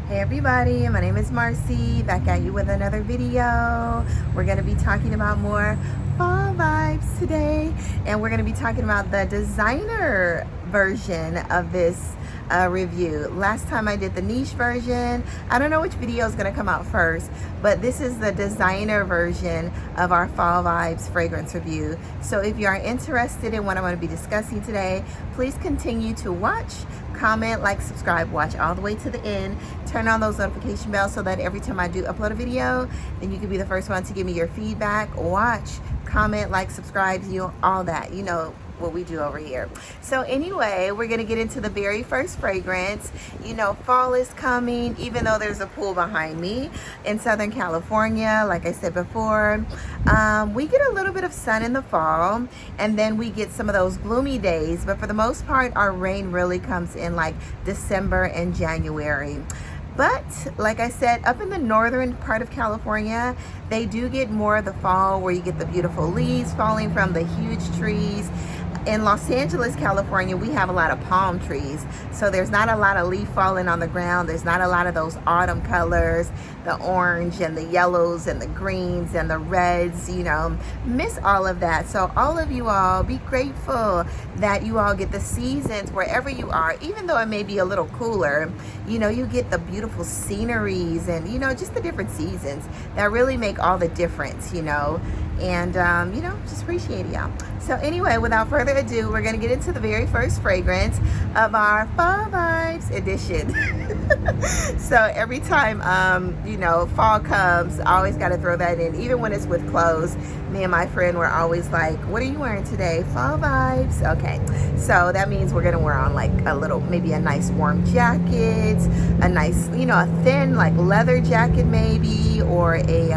Hey everybody, my name is Marcy, back at you with another video. We're going to be talking about more fall vibes today, and we're going to be talking about the designer version of this review. Last time I did the niche version. I don't know which video is going to come out first, but this is the designer version of our fall vibes fragrance review. So if you are interested in what I'm going to be discussing today, please continue to watch, comment, like, subscribe, watch all the way to the end, turn on those notification bells so that every time I do upload a video, then you can be the first one to give me your feedback. Watch, comment, like, subscribe, all that, you know what we do over here. So anyway, we're gonna get into the very first fragrance. You know, fall is coming, even though there's a pool behind me in Southern California. Like I said before, we get a little bit of sun in the fall, and then we get some of those gloomy days, but for the most part our rain really comes in like December and January. But like I said, up in the northern part of California, they do get more of the fall where you get the beautiful leaves falling from the huge trees. In Los Angeles, California, we have a lot of palm trees, so there's not a lot of leaf falling on the ground. There's not a lot of those autumn colors, the orange and the yellows and the greens and the reds, you know, miss all of that. So all of you all, be grateful that you all get the seasons wherever you are, even though it may be a little cooler. You know, you get the beautiful sceneries and, you know, just the different seasons that really make all the difference, you know. And you know, just appreciate y'all. So anyway, without further ado, we're gonna get into the very first fragrance of our fall vibes edition. So every time you know, fall comes, I always got to throw that in, even when it's with clothes. Me and my friend were always like, what are you wearing today? Fall vibes. Okay, so that means we're gonna wear on like a little, maybe a nice warm jacket, a nice, you know, a thin like leather jacket maybe, or a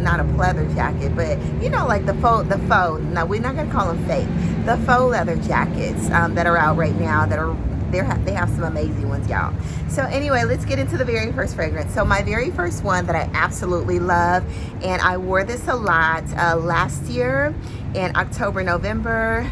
not a pleather jacket, but you know, like the faux, no, we're not gonna call them fake, the faux leather jackets that are out right now, that are they have some amazing ones, y'all. So anyway, let's get into the very first fragrance. So my very first one that I absolutely love, and I wore this a lot last year in October, November.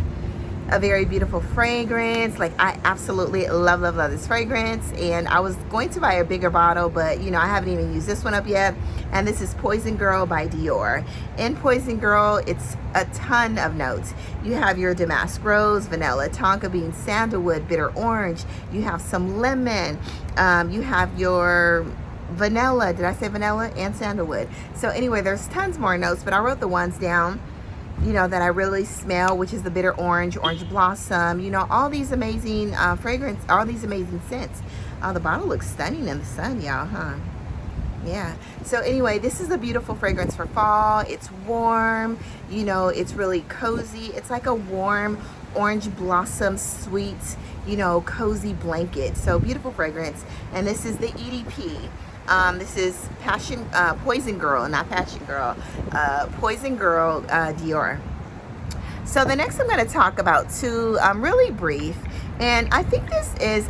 A very beautiful fragrance. Like, I absolutely love this fragrance, and I was going to buy a bigger bottle, but you know, I haven't even used this one up yet. And this is Poison Girl by Dior. In Poison Girl, it's a ton of notes. You have your Damask Rose, vanilla, Tonka Bean, Sandalwood, bitter orange. You have some lemon. You have your vanilla. Did I say vanilla? And sandalwood. So anyway, there's tons more notes, but I wrote the ones down, you know, that I really smell, which is the bitter orange, orange blossom, you know, all these amazing fragrance, all these amazing scents. The bottle looks stunning in the sun, y'all, huh? Yeah. So anyway, this is a beautiful fragrance for fall. It's warm, you know, it's really cozy. It's like a warm orange blossom, sweet, you know, cozy blanket. So beautiful fragrance. And this is the EDP. This is Poison Girl, not Passion Girl, Poison Girl Dior. So the next I'm going to talk about too, really brief, and I think this is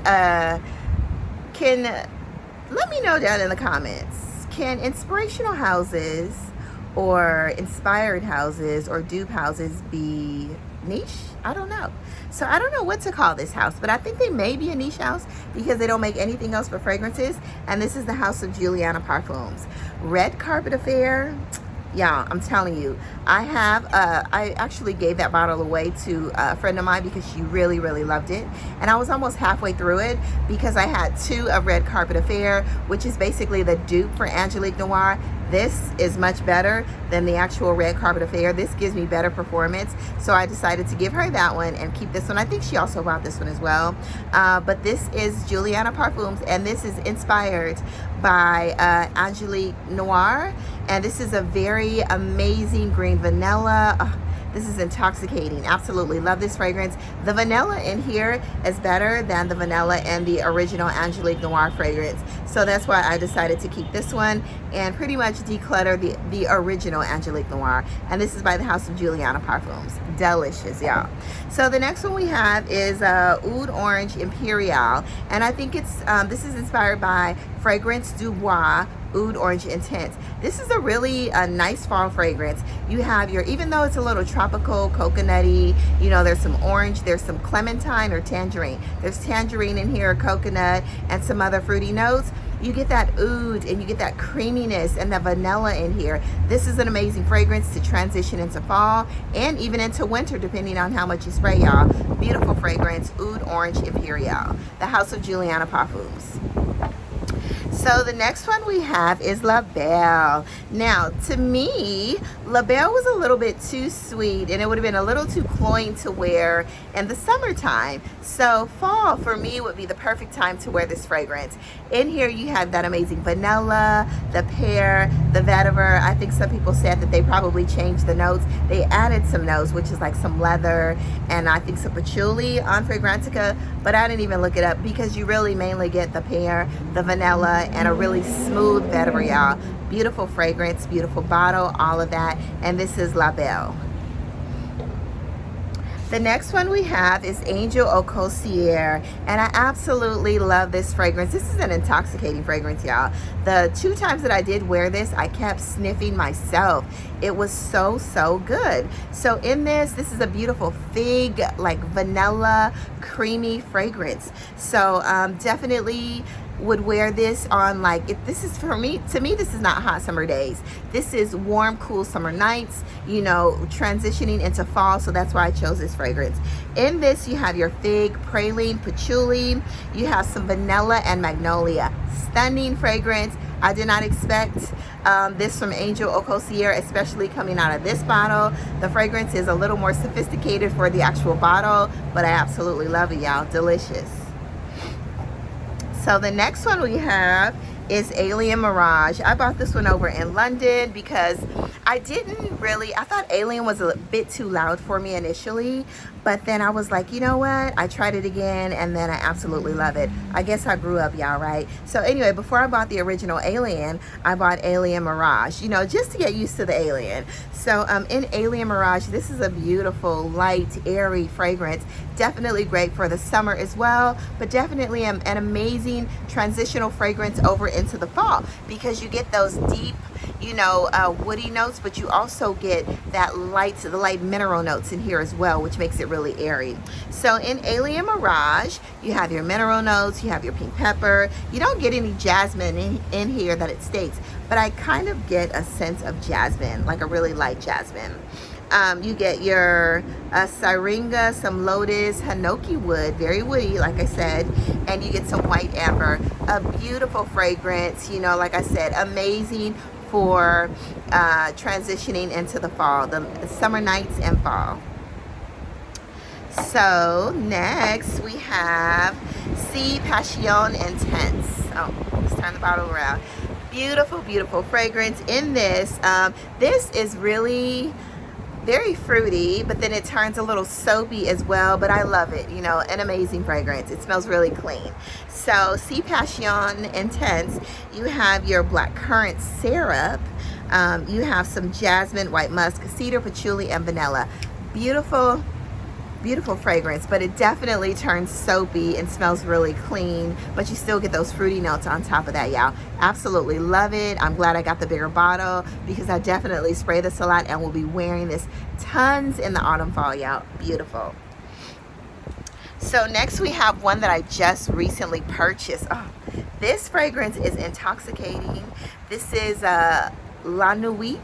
let me know down in the comments, can inspirational houses or inspired houses or dupe houses be niche? I don't know. So I don't know what to call this house, but I think they may be a niche house because they don't make anything else but fragrances. And this is the house of Juliana Parfums. Red Carpet Affair. Yeah, I'm telling you, I actually gave that bottle away to a friend of mine because she really loved it, and I was almost halfway through it because I had two of Red Carpet Affair, which is basically the dupe for Angelique Noir. This is much better than the actual Red Carpet Affair. This gives me better performance, so I decided to give her that one and keep this one. I think she also bought this one as well, but this is Juliana Parfums, and this is inspired by Angelique Noir, and this is a very amazing green vanilla. This is intoxicating. Absolutely love this fragrance. The vanilla in here is better than the vanilla in the original Angelique Noir fragrance. So that's why I decided to keep this one and pretty much declutter the original Angelique Noir. And this is by the House of Juliana Parfums. Delicious, y'all. So the next one we have is Oud Orange Imperial. And I think it's this is inspired by Fragrance du Bois Oud Orange Intense. This is a really nice fall fragrance. You have your, even though it's a little tropical, coconutty, you know, there's some orange, there's some clementine or tangerine. There's tangerine in here, coconut, and some other fruity notes. You get that oud and you get that creaminess and the vanilla in here. This is an amazing fragrance to transition into fall and even into winter, depending on how much you spray, y'all. Beautiful fragrance, Oud Orange Imperial, the House of Juliana Parfums. So the next one we have is Labelle. Now, to me, Labelle was a little bit too sweet and it would have been a little too cloying to wear in the summertime. So fall for me would be the perfect time to wear this fragrance. In here you have that amazing vanilla, the pear, the vetiver. I think some people said that they probably changed the notes. They added some notes, which is like some leather and I think some patchouli on Fragrantica, but I didn't even look it up because you really mainly get the pear, the vanilla, and a really smooth vetiver, y'all. Beautiful fragrance, beautiful bottle, all of that. And this is Labelle. The next one we have is Angel O Cosier, and I absolutely love this fragrance. This is an intoxicating fragrance, y'all. The 2 times that I did wear this, I kept sniffing myself. It was so, so good. So in this is a beautiful fig, like vanilla, creamy fragrance. So definitely would wear this on, like, if this is for me, to me this is not hot summer days. This is warm, cool summer nights, you know, transitioning into fall. So that's why I chose this fragrance. In this you have your fig, praline, patchouli, you have some vanilla and magnolia. Stunning fragrance. I did not expect this from Angel O Cosier, especially coming out of this bottle. The fragrance is a little more sophisticated for the actual bottle, but I absolutely love it, y'all. Delicious. So the next one we have is Alien Mirage. I bought this one over in London because I thought Alien was a bit too loud for me initially, but then I was like, you know what? I tried it again and then I absolutely love it. I guess I grew up, y'all, right? So anyway, before I bought the original Alien, I bought Alien Mirage, you know, just to get used to the Alien. So in Alien Mirage, this is a beautiful, light, airy fragrance. Definitely great for the summer as well, but definitely an amazing transitional fragrance over into the fall because you get those deep, you know, woody notes, but you also get that the light mineral notes in here as well, which makes it really airy. So in Alien Mirage, you have your mineral notes, you have your pink pepper. You don't get any jasmine in here that it states, but I kind of get a sense of jasmine, like a really light jasmine. You get your syringa, some lotus, hinoki wood, very woody, like I said, and you get some white amber. A beautiful fragrance, you know, like I said, amazing for transitioning into the fall, the summer nights and fall. So next we have C Passion Intense. Oh, let's turn the bottle around. Beautiful, beautiful fragrance. In this, this is really very fruity, but then it turns a little soapy as well, but I love it. You know, an amazing fragrance. It smells really clean. So C Passion Intense, you have your black currant syrup, you have some jasmine, white musk, cedar, patchouli, and vanilla. Beautiful, beautiful fragrance, but it definitely turns soapy and smells really clean, but you still get those fruity notes on top of that, y'all. Absolutely love it. I'm glad I got the bigger bottle because I definitely spray this a lot and will be wearing this tons in the autumn, fall, y'all. Beautiful. So next we have one that I just recently purchased. Oh, this fragrance is intoxicating. This is La Nuit,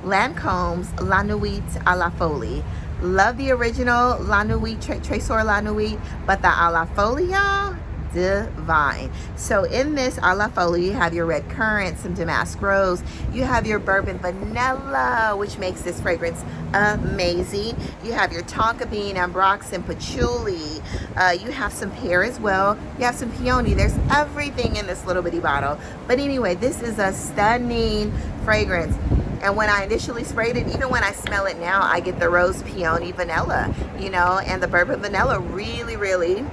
Lancôme's La Nuit à la Folie. Love the original La Nuit, Trésor La Nuit, but the à la Folie, y'all, divine. So in this à la Folie, you have your red currant, some Damask Rose, you have your bourbon vanilla, which makes this fragrance amazing. You have your Tonka Bean, Ambrox, and patchouli. You have some pear as well. You have some peony. There's everything in this little bitty bottle. But anyway, this is a stunning fragrance. And when I initially sprayed it, even when I smell it now, I get the rose peony vanilla, you know, and the bourbon vanilla really, really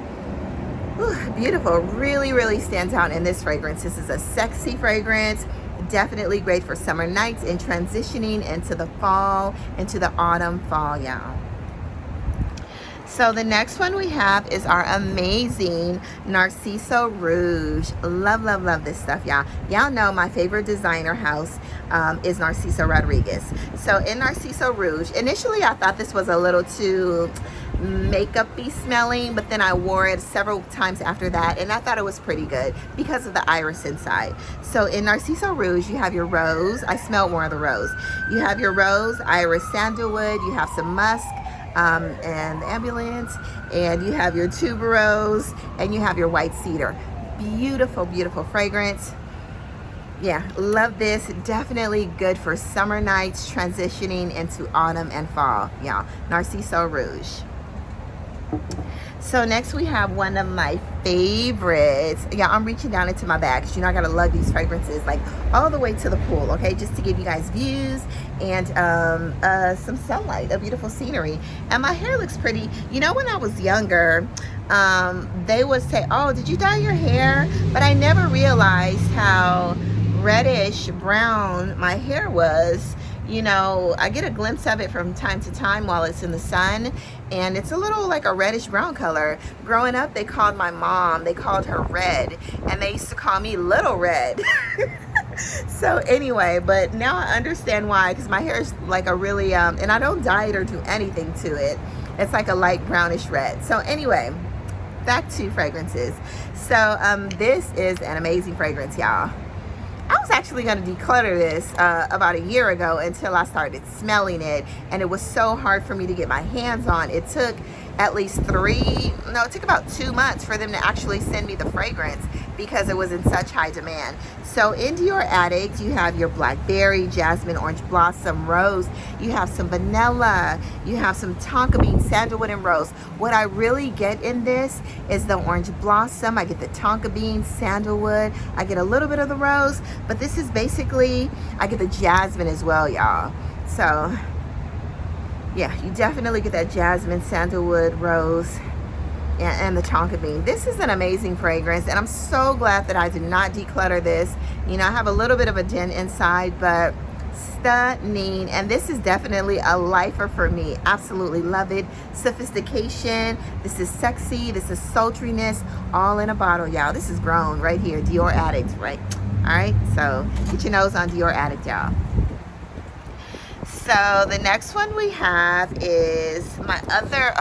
beautiful, really stands out in this fragrance. This is a sexy fragrance, definitely great for summer nights and transitioning into the fall, into the autumn, fall, y'all. So the next one we have is our amazing Narciso Rouge. Love, love, love this stuff, y'all. Y'all know my favorite designer house is Narciso Rodriguez. So in Narciso Rouge, initially I thought this was a little too makeup-y smelling, but then I wore it several times after that, and I thought it was pretty good because of the iris inside. So in Narciso Rouge, you have your rose. I smelled more of the rose. You have your rose, iris, sandalwood. You have some musk and ambulance, and you have your tuberose, and you have your white cedar. Beautiful, beautiful fragrance. Yeah, love this. Definitely good for summer nights, transitioning into autumn and fall. Yeah, Narciso Rouge. So next we have one of my favorites. Yeah, I'm reaching down into my bag because, you know, I gotta lug these fragrances like all the way to the pool, okay, just to give you guys views and some sunlight, a beautiful scenery. And my hair looks pretty. You know, when I was younger, they would say, oh, did you dye your hair? But I never realized how reddish brown my hair was. You know, I get a glimpse of it from time to time while it's in the sun, and it's a little like a reddish brown color. Growing up, they called my mom, they called her Red, and they used to call me Little Red. So anyway, but now I understand why, because my hair is like a really, and I don't dye it or do anything to it. It's like a light brownish red. So anyway, back to fragrances. So this is an amazing fragrance, y'all. I was actually going to declutter this about a year ago until I started smelling it, and it was so hard for me to get my hands on. It took at least it took about 2 months for them to actually send me the fragrance because it was in such high demand. So in Dior Addict, you have your blackberry, jasmine, orange blossom, rose. You have some vanilla. You have some tonka bean, sandalwood, and rose. What I really get in this is the orange blossom. I get the tonka bean, sandalwood. I get a little bit of the rose, but this is basically, I get the jasmine as well, y'all. So yeah, you definitely get that jasmine, sandalwood, rose, and the tonka bean. This is an amazing fragrance, and I'm so glad that I did not declutter this. You know, I have a little bit of a dent inside, but stunning. And this is definitely a lifer for me. Absolutely love it. Sophistication. This is sexy. This is sultriness, all in a bottle, y'all. This is grown right here. Dior Addict, right? All right, so get your nose on Dior Addict, y'all. So the next one we have is my other,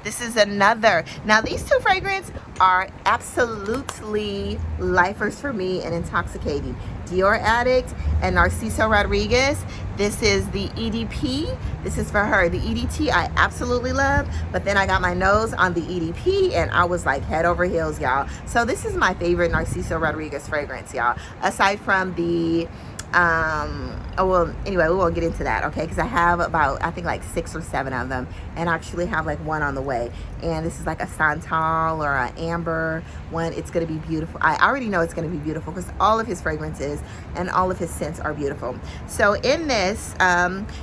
this is another. Now these two fragrances are absolutely lifers for me and intoxicating. Dior Addict and Narciso Rodriguez. This is the EDP. This is for her. The EDT I absolutely love, but then I got my nose on the EDP and I was like head over heels, y'all. So this is my favorite Narciso Rodriguez fragrance, y'all. Aside from the well, anyway, we won't get into that, okay, because I have about, I think, like 6 or 7 of them, and I actually have like one on the way. And this is like a Santal or an amber one. It's going to be beautiful. I already know it's going to be beautiful because all of his fragrances and all of his scents are beautiful. So in this,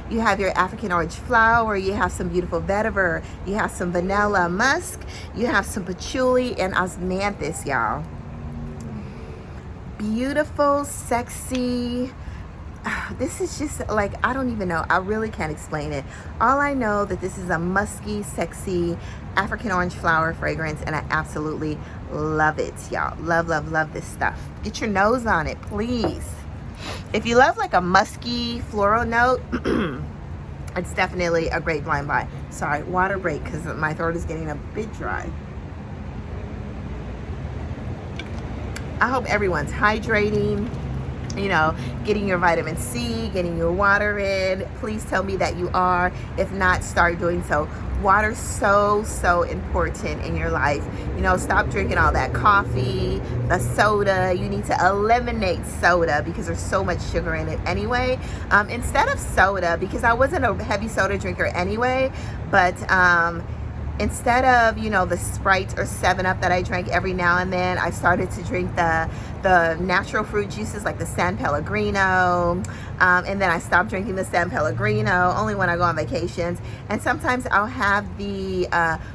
you have your African orange flower, you have some beautiful vetiver, you have some vanilla musk, you have some patchouli and osmanthus, y'all. Beautiful, sexy. This is just like, I don't even know. I really can't explain it. All I know that this is a musky, sexy African orange flower fragrance, and I absolutely love it, y'all. Love, love, love this stuff. Get your nose on it, please. If you love like a musky floral note, it's definitely a great blind buy. Sorry, water break because my throat is getting a bit dry. I hope everyone's hydrating, you know, getting your vitamin C, getting your water in. Please tell me that you are. If not, start doing so. Water's so important in your life. You know, stop drinking all that coffee, the soda. You need to eliminate soda because there's so much sugar in it anyway. Instead of soda, because I wasn't a heavy soda drinker anyway, but instead of, you know, the Sprite or 7-Up that I drank every now and then, I started to drink the natural fruit juices like the San Pellegrino, and then I stopped drinking the San Pellegrino only when I go on vacations. And sometimes I'll have the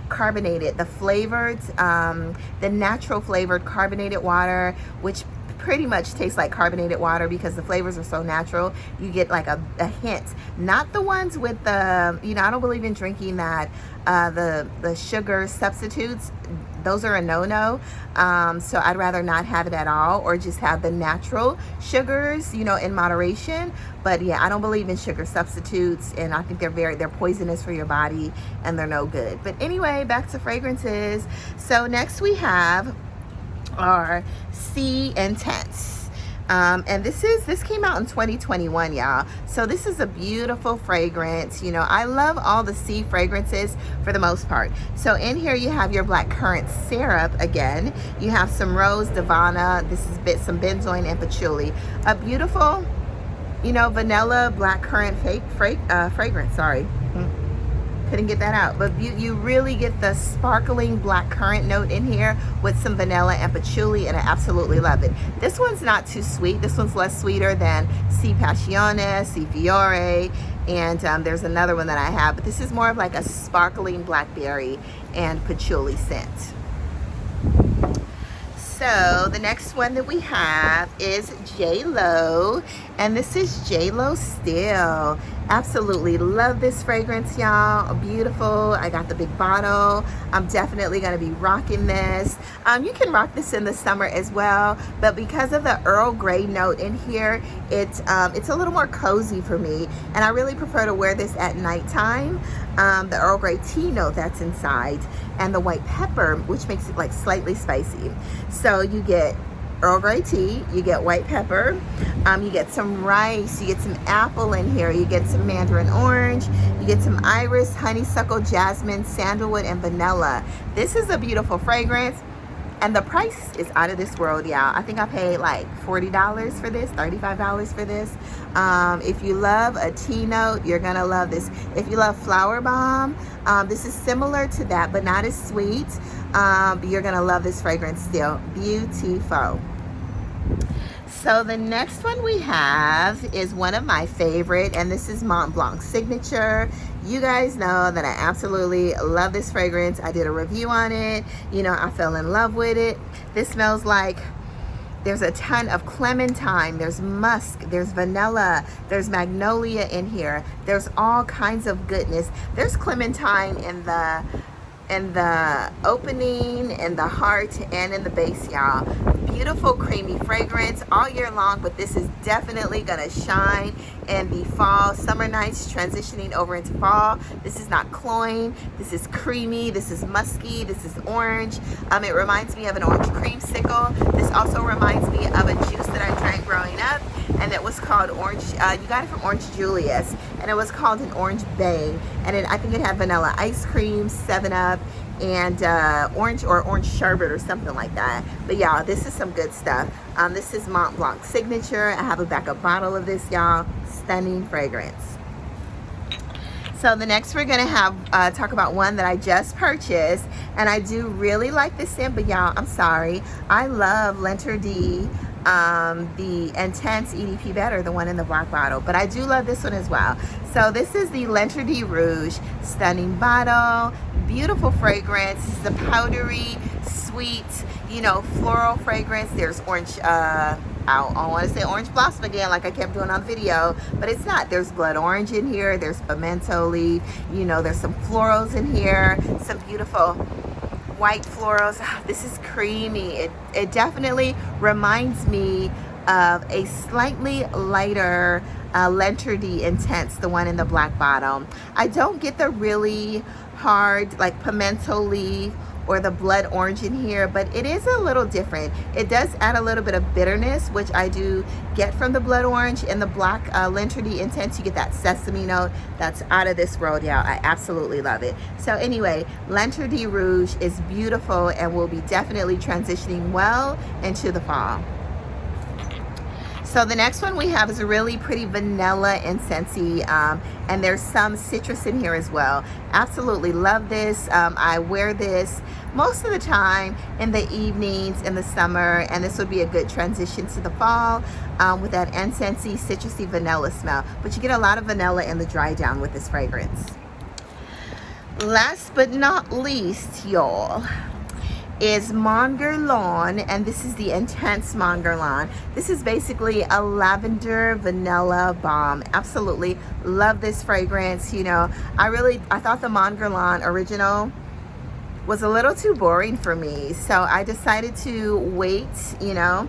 carbonated, the flavored, the natural flavored carbonated water, which pretty much tastes like carbonated water because the flavors are so natural. You get like a hint, not the ones with the, you know, I don't believe in drinking that, the sugar substitutes. Those are a no-no. So I'd rather not have it at all, or just have the natural sugars, you know, in moderation. But yeah, I don't believe in sugar substitutes, and I think they're poisonous for your body, and they're no good. But anyway, back to fragrances. So next we have our Sea Intense. And this came out in 2021, y'all. So this is a beautiful fragrance. You know, I love all the sea fragrances for the most part. So in here you have your black currant syrup again. You have some rose, divana. This is some benzoin and patchouli. A beautiful, you know, vanilla black currant fragrance. Sorry. Couldn't get that out, but you really get the sparkling black currant note in here with some vanilla and patchouli, and I absolutely love it. This one's not too sweet. This one's less sweeter than Sea Passione, Sea Fiore, and there's another one that I have, but this is more of like a sparkling blackberry and patchouli scent. So the next one that we have is J-Lo, and this is J-Lo Still. Absolutely love this fragrance, y'all. Beautiful. I got the big bottle. I'm definitely going to be rocking this. You can rock this in the summer as well, but because of the Earl Grey note in here, it's a little more cozy for me, and I really prefer to wear this at nighttime. The Earl Grey tea note that's inside, and the white pepper, which makes it like slightly spicy. So you get Earl Grey tea, you get white pepper, you get some rice, you get some apple in here, you get some mandarin orange, you get some iris, honeysuckle, jasmine, sandalwood, and vanilla. This is a beautiful fragrance, and the price is out of this world, y'all. I think I paid like $40 for this, $35 for this. If you love a tea note, you're gonna love this. If you love flower bomb, this is similar to that, but not as sweet. You're gonna love this fragrance still. Beautiful. So the next one we have is one of my favorite, and this is Mont Blanc Signature. You guys know that I absolutely love this fragrance. I did a review on it. You know, I fell in love with it. This smells like, there's a ton of clementine, there's musk, there's vanilla, there's magnolia in here. There's all kinds of goodness. There's clementine in the opening, in the heart, and in the base, y'all. Beautiful creamy fragrance all year long, but this is definitely gonna shine in the fall, summer nights, transitioning over into fall. This is not cloying, this is creamy, this is musky, this is orange. It reminds me of an orange creamsicle. This also reminds me of a juice that I drank growing up, and it was called orange, you got it from Orange Julius, and it was called an Orange Bang, and I think it had vanilla ice cream, 7-Up, and orange or orange sherbet or something like that. But y'all, this is some good stuff. This is Mont Blanc Signature. I have a backup bottle of this, y'all. Stunning fragrance. So the next we're gonna have talk about one that I just purchased, and I do really like this scent, but y'all, I'm sorry, I love Lentre D, the Intense EDP better, the one in the black bottle, but I do love this one as well. So this is the Lentre D Rouge. Stunning bottle, beautiful fragrance. This is a powdery, sweet, you know, floral fragrance. There's orange, I want to say orange blossom again, like I kept doing on video, but it's not. There's blood orange in here, there's pimento leaf, you know, there's some florals in here, some beautiful white florals. This is creamy. It definitely reminds me of a slightly lighter Lentre D Intense, the one in the black bottle. I don't get the really hard like pimento leaf or the blood orange in here, but it is a little different. It does add a little bit of bitterness, which I do get from the blood orange. And the black Lentre D Intense, you get that sesame note that's out of this world, y'all. I absolutely love it. So anyway, Lentre D Rouge is beautiful and will be definitely transitioning well into the fall. So the next one we have is a really pretty vanilla incensey, and there's some citrus in here as well. Absolutely love this. I wear this most of the time in the evenings in the summer, and this would be a good transition to the fall with that incensey, citrusy vanilla smell. But you get a lot of vanilla in the dry down with this fragrance. Last but not least, y'all, is Mugler, and this is the Intense Mugler. This is basically a lavender vanilla balm. Absolutely love this fragrance. You know, I thought the Mugler original was a little too boring for me, so I decided to wait, you know,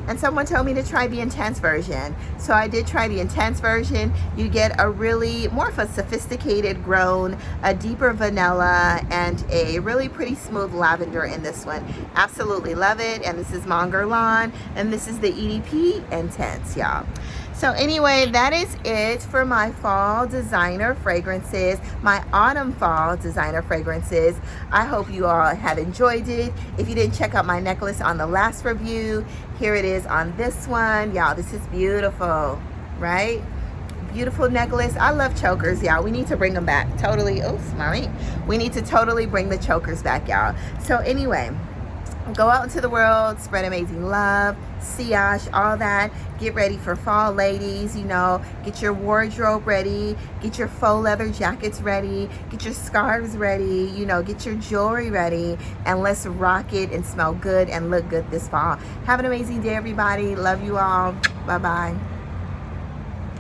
and someone told me to try the Intense version. So I did try the Intense version. You get a really more of a sophisticated grown, a deeper vanilla, and a really pretty smooth lavender in this one. Absolutely love it. And this is Mugler, and this is the EDP Intense, y'all. So anyway, that is it for my fall designer fragrances, my autumn fall designer fragrances. I hope you all have enjoyed it. If you didn't check out my necklace on the last review, here it is on this one. Y'all, this is beautiful, right? Beautiful necklace. I love chokers, y'all. We need to bring them back. Totally. Oh, sorry. We need to totally bring the chokers back, y'all. So anyway, go out into the world, spread amazing love, sillage, all that. Get ready for fall, ladies. You know, get your wardrobe ready, get your faux leather jackets ready, get your scarves ready, you know, get your jewelry ready, and let's rock it and smell good and look good this fall. Have an amazing day, everybody. Love you all. Bye-bye.